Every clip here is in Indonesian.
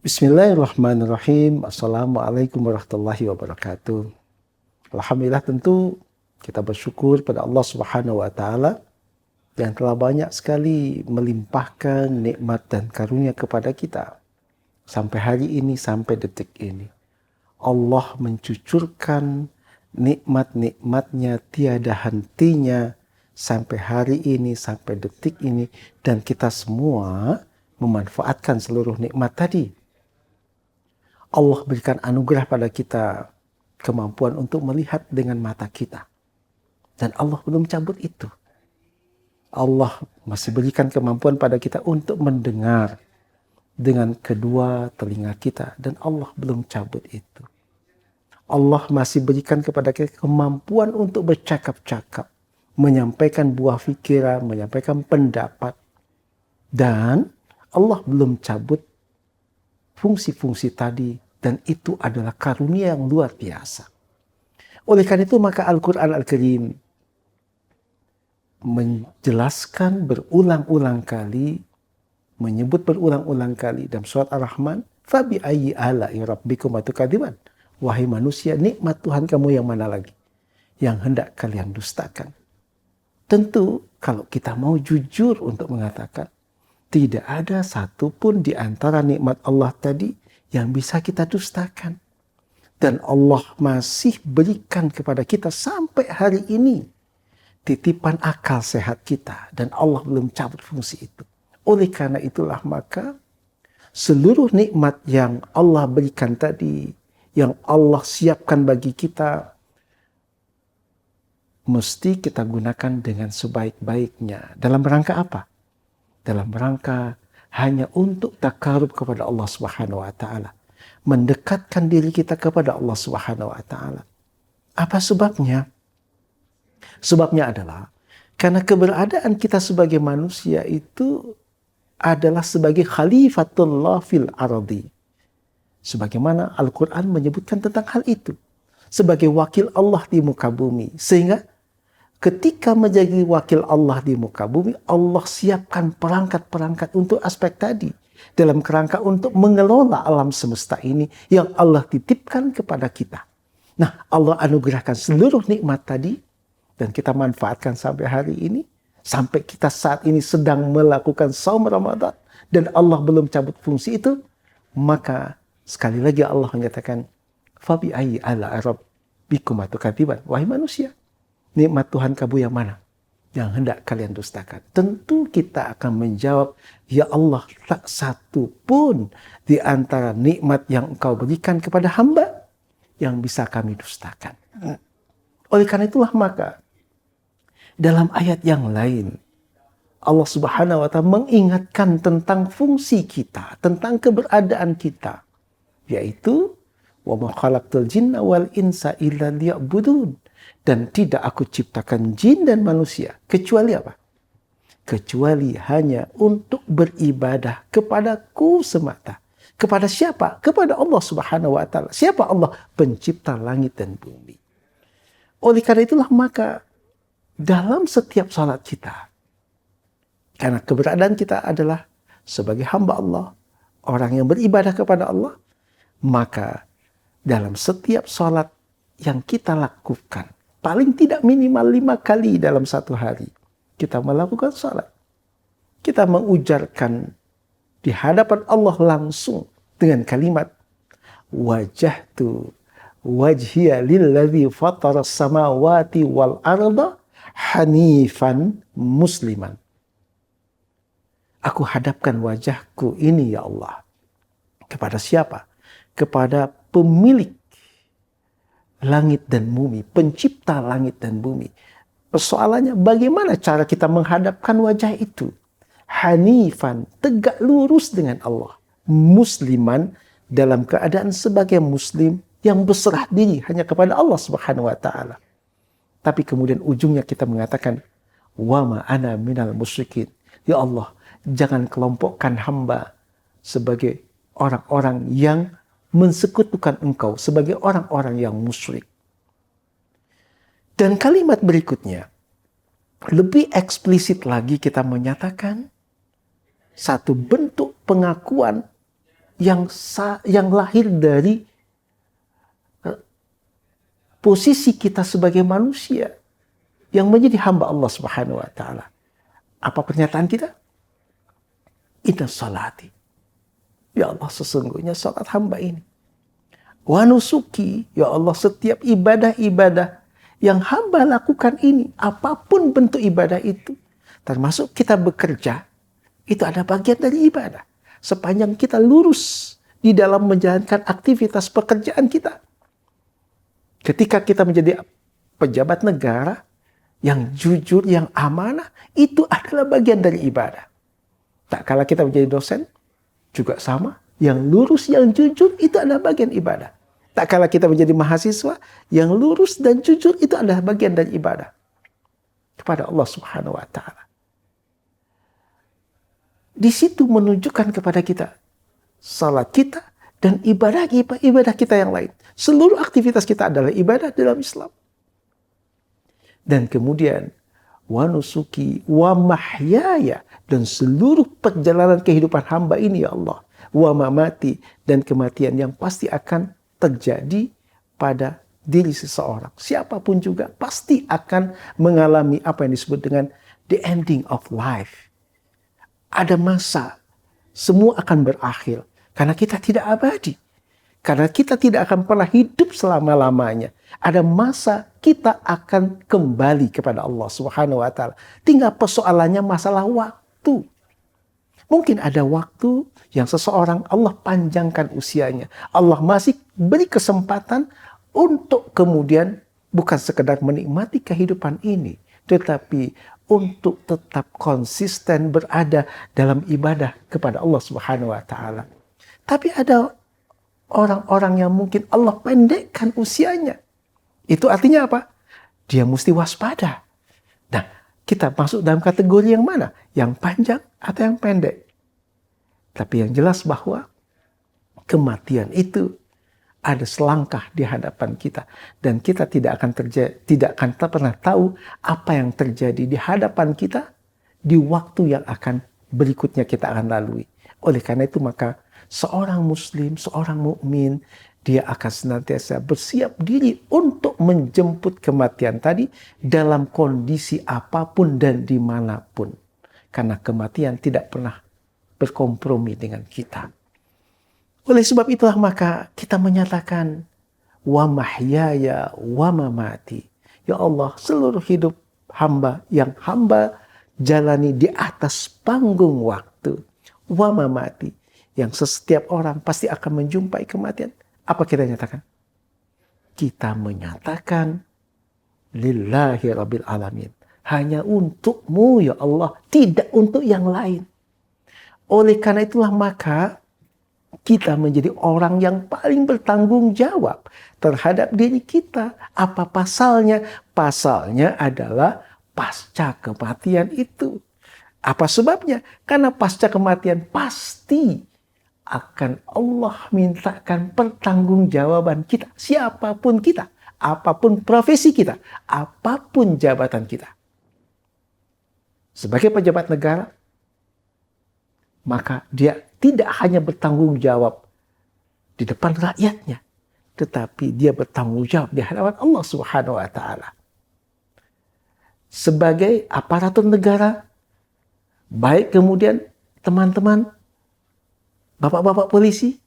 Bismillahirrahmanirrahim. Assalamualaikum warahmatullahi wabarakatuh. Alhamdulillah, tentu kita bersyukur pada Allah Subhanahu wa taala yang telah banyak sekali melimpahkan nikmat dan karunia kepada kita sampai hari ini, sampai detik ini. Allah mencucurkan nikmat-nikmatnya tiada hentinya sampai hari ini, sampai detik ini, dan kita semua memanfaatkan seluruh nikmat tadi. Allah berikan anugerah pada kita kemampuan untuk melihat dengan mata kita. Dan Allah belum cabut itu. Allah masih berikan kemampuan pada kita untuk mendengar dengan kedua telinga kita. Dan Allah belum cabut itu. Allah masih berikan kepada kita kemampuan untuk bercakap-cakap. Menyampaikan buah fikiran, menyampaikan pendapat. Dan Allah belum cabut fungsi-fungsi tadi, dan itu adalah karunia yang luar biasa. Oleh karena itu maka Al-Quran Al-Karim menjelaskan berulang-ulang kali, menyebut berulang-ulang kali dalam surat Ar-Rahman, Fabi ayyi ala'i rabbikum tukadziban. Wahai manusia, nikmat Tuhan kamu yang mana lagi yang hendak kalian dustakan? Tentu kalau kita mau jujur untuk mengatakan, tidak ada satupun di antara nikmat Allah tadi yang bisa kita dustakan. Dan Allah masih berikan kepada kita sampai hari ini titipan akal sehat kita. Dan Allah belum cabut fungsi itu. Oleh karena itulah maka seluruh nikmat yang Allah berikan tadi, yang Allah siapkan bagi kita, mesti kita gunakan dengan sebaik-baiknya. Dalam rangka apa? Dalam rangka hanya untuk takarub kepada Allah Subhanahu wa taala, mendekatkan diri kita kepada Allah Subhanahu wa taala. Apa sebabnya? Sebabnya adalah karena keberadaan kita sebagai manusia itu adalah sebagai khalifatullah fil ardi. Sebagaimana Al-Quran menyebutkan tentang hal itu. Sebagai wakil Allah di muka bumi. Sehingga ketika menjadi wakil Allah di muka bumi, Allah siapkan perangkat-perangkat untuk aspek tadi. Dalam kerangka untuk mengelola alam semesta ini yang Allah titipkan kepada kita. Nah, Allah anugerahkan seluruh nikmat tadi dan kita manfaatkan sampai hari ini. Sampai kita saat ini sedang melakukan saum Ramadan dan Allah belum cabut fungsi itu. Maka sekali lagi Allah menyatakan, Fabi ayyi ala rabbikum tukadziban. Wahai manusia, nikmat Tuhan kamu yang mana yang hendak kalian dustakan? Tentu kita akan menjawab, ya Allah, tak satu pun di antara nikmat yang Engkau berikan kepada hamba yang bisa kami dustakan. Oleh karena itulah maka dalam ayat yang lain Allah Subhanahu wa taala mengingatkan tentang fungsi kita, tentang keberadaan kita, yaitu wa ma khalaqtul jinna wal insa illa liya'budun. Dan tidak aku ciptakan jin dan manusia kecuali apa? Kecuali hanya untuk beribadah kepadaku semata. Kepada siapa? Kepada Allah Subhanahu wa taala. Siapa Allah? Pencipta langit dan bumi. Oleh karena itulah maka dalam setiap salat kita, karena keberadaan kita adalah sebagai hamba Allah, orang yang beribadah kepada Allah, maka dalam setiap salat yang kita lakukan, paling tidak minimal 5 kali dalam satu hari, kita melakukan salat. Kita mengujarkan di hadapan Allah langsung dengan kalimat, wajahtu wajhiya lilladzi fatara samawati wal arda hanifan musliman. Aku hadapkan wajahku ini ya Allah. Kepada siapa? Kepada pemilik langit dan bumi, pencipta langit dan bumi. Persoalannya bagaimana cara kita menghadapkan wajah itu? Hanifan, tegak lurus dengan Allah. Musliman, dalam keadaan sebagai muslim yang berserah diri hanya kepada Allah Subhanahu wa taala. Tapi kemudian ujungnya kita mengatakan, wa ma ana minal musyrikin. Ya Allah, jangan kelompokkan hamba sebagai orang-orang yang mensekutukan Engkau, sebagai orang-orang yang musyrik. Dan kalimat berikutnya lebih eksplisit lagi kita menyatakan satu bentuk pengakuan yang lahir dari posisi kita sebagai manusia yang menjadi hamba Allah Subhanahu wa taala. Apa pernyataan kita? Inna salati. Ya Allah, sesungguhnya salat hamba ini. Wa nusuki, ya Allah, setiap ibadah-ibadah yang hamba lakukan ini, apapun bentuk ibadah itu, termasuk kita bekerja, itu ada bagian dari ibadah. Sepanjang kita lurus di dalam menjalankan aktivitas pekerjaan kita. Ketika kita menjadi pejabat negara yang jujur, yang amanah, itu adalah bagian dari ibadah. Tak kala kita menjadi dosen, juga sama. Yang lurus, yang jujur, itu adalah bagian ibadah. Tak kala kita menjadi mahasiswa, yang lurus dan jujur, itu adalah bagian dari ibadah kepada Allah Subhanahu wa ta'ala. Di situ menunjukkan kepada kita salat kita dan ibadah kita yang lain. Seluruh aktivitas kita adalah ibadah dalam Islam. Dan kemudian wa nusuki wa mahyaya, dan seluruh perjalanan kehidupan hamba ini ya Allah, wa mamati, dan kematian yang pasti akan terjadi pada diri seseorang. Siapapun juga pasti akan mengalami apa yang disebut dengan the ending of life. Ada masa, semua akan berakhir. Karena kita tidak abadi. Karena kita tidak akan pernah hidup selama-lamanya. Ada masa kita akan kembali kepada Allah Subhanahu wa ta'ala. Tinggal persoalannya masalah waktu. Mungkin ada waktu yang seseorang Allah panjangkan usianya. Allah masih beri kesempatan untuk kemudian bukan sekedar menikmati kehidupan ini, tetapi untuk tetap konsisten berada dalam ibadah kepada Allah Subhanahu wa ta'ala. Tapi ada orang-orang yang mungkin Allah pendekkan usianya. Itu artinya apa? Dia mesti waspada. Nah, kita masuk dalam kategori yang mana? Yang panjang atau yang pendek? Tapi yang jelas bahwa kematian itu ada selangkah di hadapan kita, dan kita tidak akan pernah tahu apa yang terjadi di hadapan kita di waktu yang akan berikutnya kita akan lalui. Oleh karena itu maka seorang muslim, seorang mukmin, dia akan senantiasa bersiap diri untuk menjemput kematian tadi dalam kondisi apapun dan dimanapun. Karena kematian tidak pernah berkompromi dengan kita. Oleh sebab itulah maka kita menyatakan wa mahyaya wa mamati. Ya Allah, seluruh hidup hamba yang hamba jalani di atas panggung waktu. Wa mamati, yang setiap orang pasti akan menjumpai kematian. Apa kita nyatakan? Kita menyatakan lillahi rabbil alamin. Hanya untukmu ya Allah, tidak untuk yang lain. Oleh karena itulah maka kita menjadi orang yang paling bertanggung jawab terhadap diri kita. Apa pasalnya? Pasalnya adalah pasca kematian itu. Apa sebabnya? Karena pasca kematian pasti akan Allah mintakan pertanggungjawaban kita. Siapapun kita, apapun profesi kita, apapun jabatan kita. Sebagai pejabat negara, maka dia tidak hanya bertanggung jawab di depan rakyatnya, tetapi dia bertanggung jawab di hadapan Allah Subhanahu wa ta'ala. Sebagai aparatur negara, baik kemudian teman-teman, bapak-bapak polisi,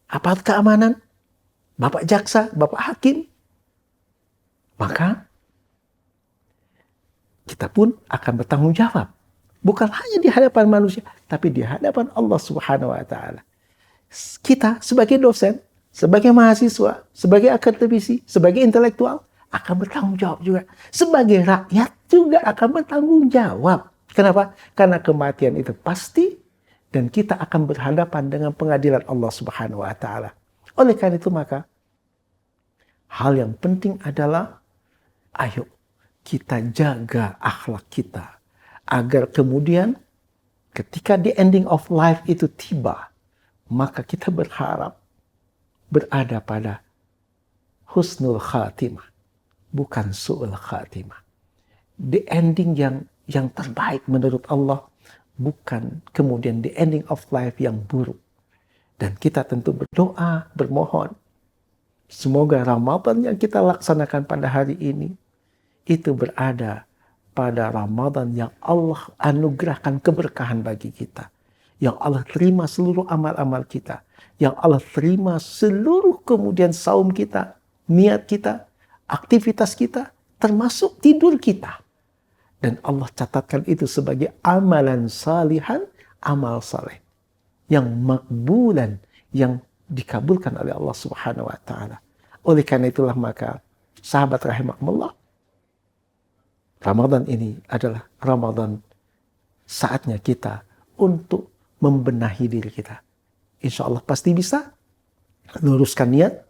aparat keamanan, bapak jaksa, bapak hakim, maka kita pun akan bertanggung jawab. Bukan hanya di hadapan manusia, tapi di hadapan Allah Subhanahu wa ta'ala. Kita sebagai dosen, sebagai mahasiswa, sebagai akademisi, sebagai intelektual, akan bertanggung jawab juga. Sebagai rakyat juga akan bertanggung jawab. Kenapa? Karena kematian itu pasti, dan kita akan berhadapan dengan pengadilan Allah Subhanahu wa ta'ala. Oleh karena itu maka, hal yang penting adalah, ayo kita jaga akhlak kita. Agar kemudian ketika the ending of life itu tiba, maka kita berharap berada pada husnul khatimah, bukan su'ul khatimah. The ending yang terbaik menurut Allah, bukan kemudian the ending of life yang buruk. Dan kita tentu berdoa, bermohon. Semoga Ramadan yang kita laksanakan pada hari ini, itu berada pada Ramadan yang Allah anugerahkan keberkahan bagi kita. Yang Allah terima seluruh amal-amal kita. Yang Allah terima seluruh kemudian saum kita, niat kita, aktivitas kita, termasuk tidur kita. Dan Allah catatkan itu sebagai amalan salihan, amal saleh. Yang makbulan, yang dikabulkan oleh Allah Subhanahu wa taala. Oleh karena itulah maka sahabat rahimakumullah, Ramadan ini adalah Ramadan saatnya kita untuk membenahi diri kita. Insya Allah pasti bisa luruskan niat,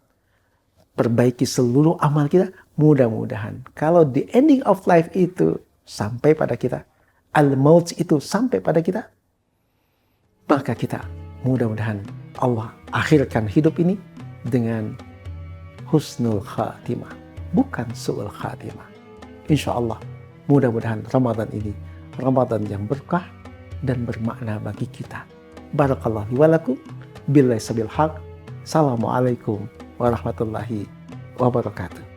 perbaiki seluruh amal kita. Mudah-mudahan kalau the ending of life itu sampai pada kita, al-maut itu sampai pada kita, maka kita mudah-mudahan Allah akhirkan hidup ini dengan husnul khatimah, bukan su'ul khatimah. Insya Allah mudah-mudahan Ramadan ini Ramadan yang berkah dan bermakna bagi kita. Barakallahu li wa lakum billahi sabil haq. Assalamualaikum warahmatullahi wabarakatuh.